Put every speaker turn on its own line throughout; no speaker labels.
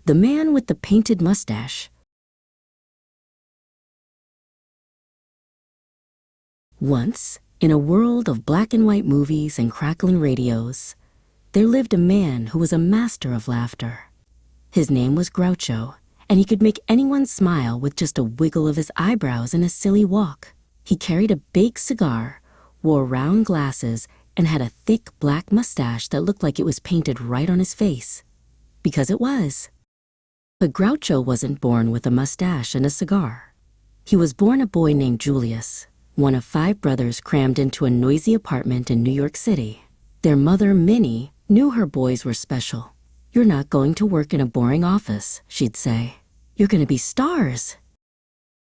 the man with the painted mustache. Once, in a world of black and white movies and crackling radios, there lived a man who was a master of laughter. His name was Groucho, and he could make anyone smile with just a wiggle of his eyebrows and a silly walk. He carried a big cigar, wore round glasses, and had a thick black mustache that looked like it was painted right on his face. Because it was. But Groucho wasn't born with a mustache and a cigar. He was born a boy named Julius, one of 5 brothers crammed into a noisy apartment in New York City. Their mother, Minnie, knew her boys were special. "You're not going to work in a boring office," she'd say. "You're going to be stars."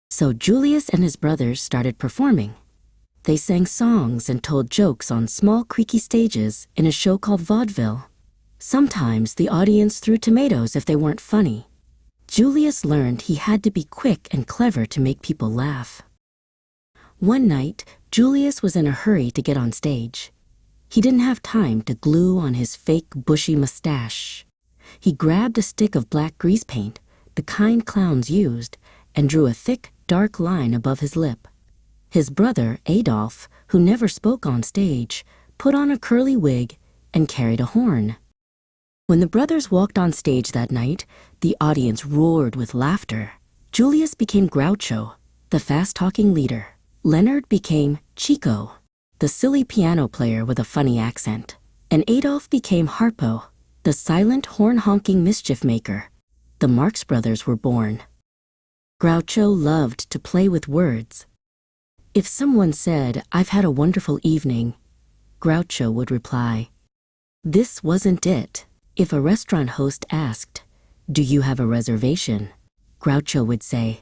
So Julius and his brothers started performing. They sang songs and told jokes on small creaky stages in a show called vaudeville. Sometimes the audience threw tomatoes if they weren't funny. Julius learned he had to be quick and clever to make people laugh. One night, Julius was in a hurry to get on stage. He didn't have time to glue on his fake bushy mustache. He grabbed a stick of black grease paint, the kind clowns used, and drew a thick, dark line above his lip. His brother, Adolf, who never spoke on stage, put on a curly wig and carried a horn. When the brothers walked on stage that night, the audience roared with laughter. Julius became Groucho, the fast-talking leader. Leonard became Chico, the silly piano player with a funny accent. And Adolf became Harpo, the silent horn-honking mischief maker. The Marx Brothers were born. Groucho loved to play with words. If someone said, "I've had a wonderful evening," Groucho would reply, "This wasn't it." If a restaurant host asked, "Do you have a reservation?" Groucho would say,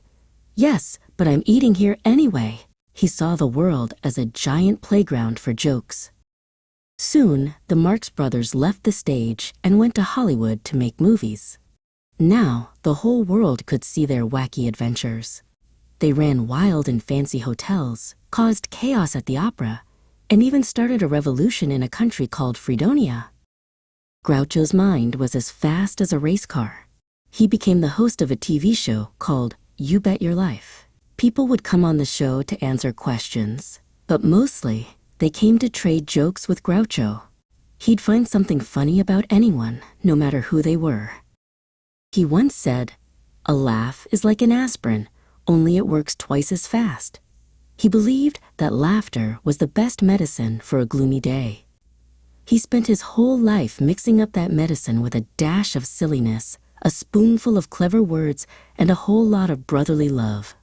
"Yes, but I'm eating here anyway." He saw the world as a giant playground for jokes. Soon, the Marx Brothers left the stage and went to Hollywood to make movies. Now, the whole world could see their wacky adventures. They ran wild in fancy hotels, caused chaos at the opera, and even started a revolution in a country called Fredonia. Groucho's mind was as fast as a race car. He became the host of a TV show called You Bet Your Life. People would come on the show to answer questions, but mostly they came to trade jokes with Groucho. He'd find something funny about anyone, no matter who they were. He once said, "A laugh is like an aspirin, only it works twice as fast." He believed that laughter was the best medicine for a gloomy day. He spent his whole life mixing up that medicine with a dash of silliness, a spoonful of clever words, and a whole lot of brotherly love.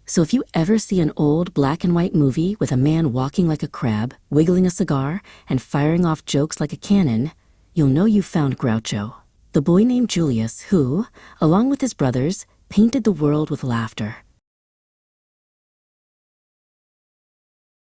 So if you ever see an old black and white movie with a man walking like a crab, wiggling a cigar, and firing off jokes like a cannon, you'll know you found Groucho, the boy named Julius who, along with his brothers, painted the world with laughter.